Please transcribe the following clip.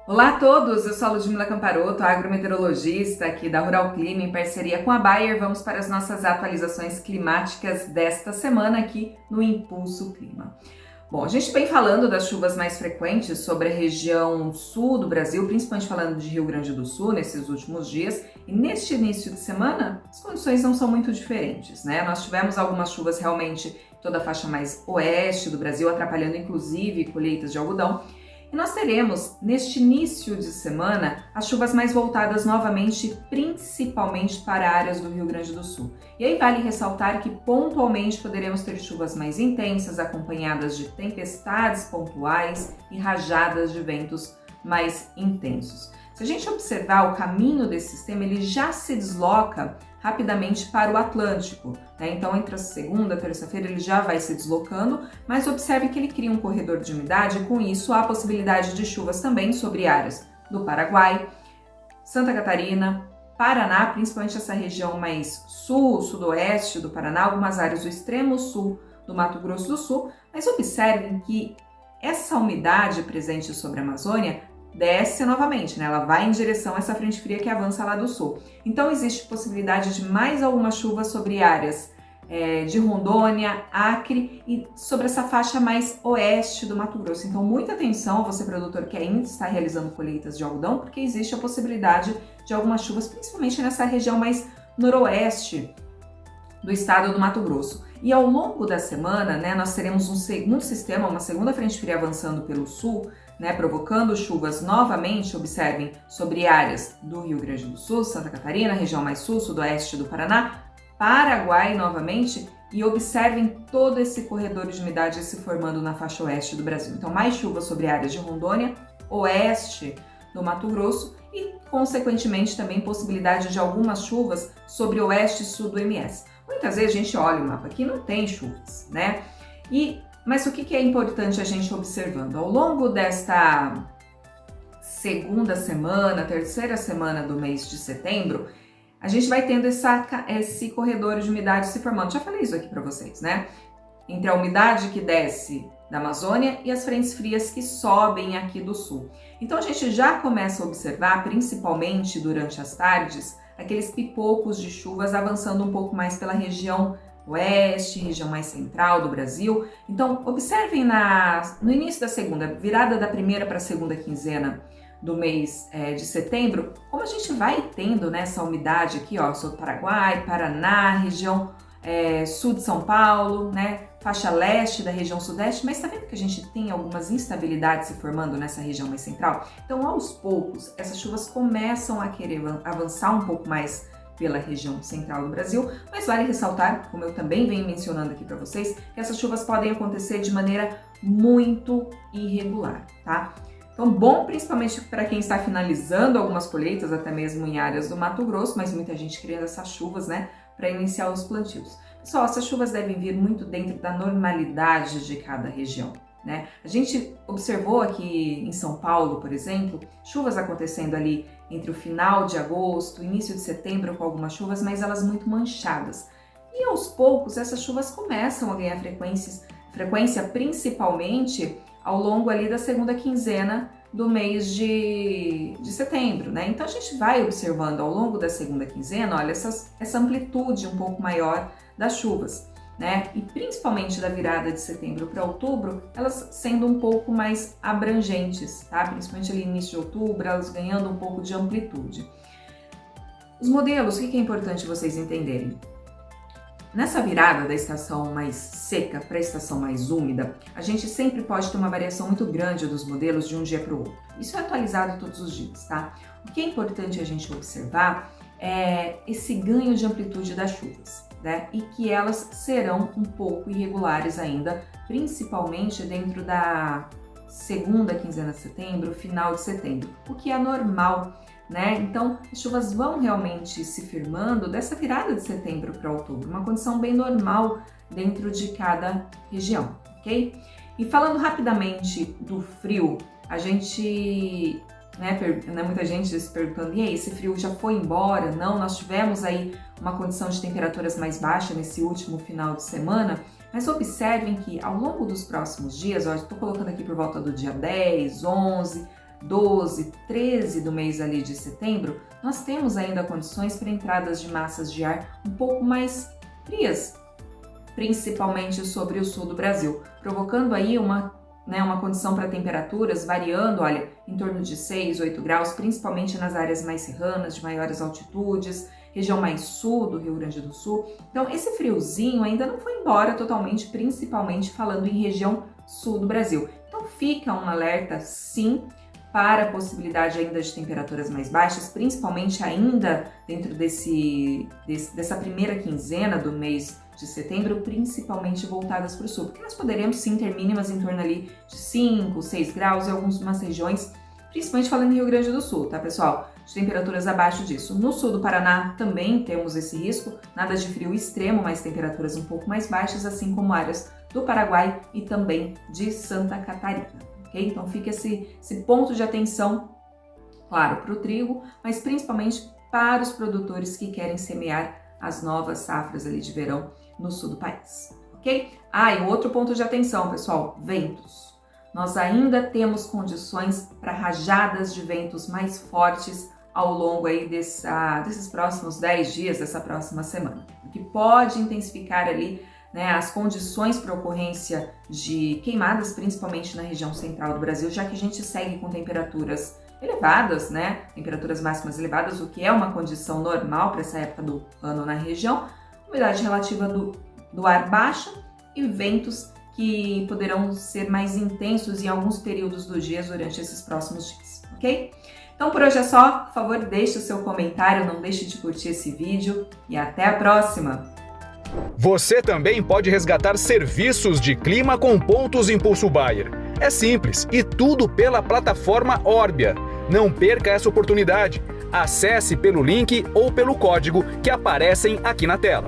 Olá a todos, eu sou a Ludmila Camparoto, agrometeorologista aqui da Rural Clima, em parceria com a Bayer. Vamos para as nossas atualizações climáticas desta semana aqui no Impulso Clima. Bom, a gente vem falando das chuvas mais frequentes sobre a região sul do Brasil, principalmente falando de Rio Grande do Sul nesses últimos dias, e neste início de semana as condições não são muito diferentes, né? Nós tivemos algumas chuvas realmente em toda a faixa mais oeste do Brasil, atrapalhando inclusive colheitas de algodão. E nós teremos, neste início de semana, as chuvas mais voltadas novamente, principalmente para áreas do Rio Grande do Sul. E aí vale ressaltar que pontualmente poderemos ter chuvas mais intensas, acompanhadas de tempestades pontuais e rajadas de ventos mais intensos. Se a gente observar o caminho desse sistema, ele já se desloca rapidamente para o Atlântico, né? Então, entre a segunda e terça-feira ele já vai se deslocando, mas observe que ele cria um corredor de umidade e com isso há a possibilidade de chuvas também sobre áreas do Paraguai, Santa Catarina, Paraná, principalmente essa região mais sul, sudoeste do Paraná, algumas áreas do extremo sul do Mato Grosso do Sul, mas observem que essa umidade presente sobre a Amazônia desce novamente, né? Ela vai em direção a essa frente fria que avança lá do sul. Então existe possibilidade de mais alguma chuva sobre áreas de Rondônia, Acre e sobre essa faixa mais oeste do Mato Grosso. Então muita atenção, você produtor que ainda está realizando colheitas de algodão, porque existe a possibilidade de algumas chuvas, principalmente nessa região mais noroeste do estado do Mato Grosso. E ao longo da semana, né, nós teremos um segundo sistema, uma segunda frente fria avançando pelo sul, né, provocando chuvas novamente, observem, sobre áreas do Rio Grande do Sul, Santa Catarina, região mais sul, sudoeste do Paraná, Paraguai novamente, e observem todo esse corredor de umidade se formando na faixa oeste do Brasil. Então, mais chuvas sobre áreas de Rondônia, oeste do Mato Grosso e, consequentemente, também possibilidade de algumas chuvas sobre o oeste e sul do MS. Muitas vezes a gente olha o mapa aqui e não tem chuvas, né? Mas o que é importante a gente observando? Ao longo desta segunda semana, terceira semana do mês de setembro, a gente vai tendo esse corredor de umidade se formando. Já falei isso aqui para vocês, né? Entre a umidade que desce da Amazônia e as frentes frias que sobem aqui do sul. Então a gente já começa a observar, principalmente durante as tardes, aqueles pipocos de chuvas avançando um pouco mais pela região oeste, região mais central do Brasil. Então, observem no início da segunda, virada da primeira para a segunda quinzena do mês de setembro, como a gente vai tendo, né, essa umidade aqui, ó, sul do Paraguai, Paraná, região sul de São Paulo, né, faixa leste da região sudeste, mas tá vendo que a gente tem algumas instabilidades se formando nessa região mais central? Então, aos poucos, essas chuvas começam a querer avançar um pouco mais pela região central do Brasil, mas vale ressaltar, como eu também venho mencionando aqui para vocês, que essas chuvas podem acontecer de maneira muito irregular, tá? Então, bom principalmente para quem está finalizando algumas colheitas, até mesmo em áreas do Mato Grosso, mas muita gente querendo essas chuvas, né, para iniciar os plantios. Pessoal, essas chuvas devem vir muito dentro da normalidade de cada região, né? A gente observou aqui em São Paulo, por exemplo, chuvas acontecendo ali entre o final de agosto, início de setembro com algumas chuvas, mas elas muito manchadas. E aos poucos essas chuvas começam a ganhar frequência principalmente ao longo ali da segunda quinzena do mês de setembro, né? Então a gente vai observando ao longo da segunda quinzena, olha, essa amplitude um pouco maior das chuvas, né? E principalmente da virada de setembro para outubro, elas sendo um pouco mais abrangentes, tá? Principalmente ali no início de outubro, elas ganhando um pouco de amplitude. Os modelos, o que é importante vocês entenderem? Nessa virada da estação mais seca para a estação mais úmida, a gente sempre pode ter uma variação muito grande dos modelos de um dia para o outro. Isso é atualizado todos os dias, tá? O que é importante a gente observar é esse ganho de amplitude das chuvas, né? E que elas serão um pouco irregulares ainda, principalmente dentro da segunda quinzena de setembro, final de setembro, o que é normal, né? Então, as chuvas vão realmente se firmando dessa virada de setembro para outubro, uma condição bem normal dentro de cada região, ok? E falando rapidamente do frio, a gente, muita gente se perguntando, e aí, esse frio já foi embora? Não, nós tivemos aí uma condição de temperaturas mais baixa nesse último final de semana, mas observem que ao longo dos próximos dias, ó, estou colocando aqui por volta do dia 10, 11, 12, 13 do mês ali de setembro, nós temos ainda condições para entradas de massas de ar um pouco mais frias, principalmente sobre o sul do Brasil, provocando aí uma condição para temperaturas variando, olha, em torno de 6, 8 graus, principalmente nas áreas mais serranas, de maiores altitudes, região mais sul do Rio Grande do Sul. Então, esse friozinho ainda não foi embora totalmente, principalmente falando em região sul do Brasil. Então, fica um alerta, sim, para a possibilidade ainda de temperaturas mais baixas, principalmente ainda dentro dessa primeira quinzena do mês de setembro, principalmente voltadas para o sul, porque nós poderemos sim ter mínimas em torno ali de 5, 6 graus em algumas regiões, principalmente falando em Rio Grande do Sul, tá, pessoal? De temperaturas abaixo disso. No sul do Paraná também temos esse risco, nada de frio extremo, mas temperaturas um pouco mais baixas, assim como áreas do Paraguai e também de Santa Catarina, ok? Então fica esse ponto de atenção, claro, para o trigo, mas principalmente para os produtores que querem semear as novas safras ali de verão no sul do país, ok? E outro ponto de atenção, pessoal, ventos. Nós ainda temos condições para rajadas de ventos mais fortes ao longo aí desses próximos 10 dias, dessa próxima semana, o que pode intensificar ali, né, as condições para ocorrência de queimadas, principalmente na região central do Brasil, já que a gente segue com temperaturas elevadas, né, temperaturas máximas elevadas, o que é uma condição normal para essa época do ano na região, umidade relativa do ar baixa e ventos que poderão ser mais intensos em alguns períodos do dia durante esses próximos dias, ok? Então por hoje é só, por favor deixe o seu comentário, não deixe de curtir esse vídeo e até a próxima! Você também pode resgatar serviços de clima com pontos Impulso Bayer. É simples e tudo pela plataforma Orbia. Não perca essa oportunidade. Acesse pelo link ou pelo código que aparecem aqui na tela.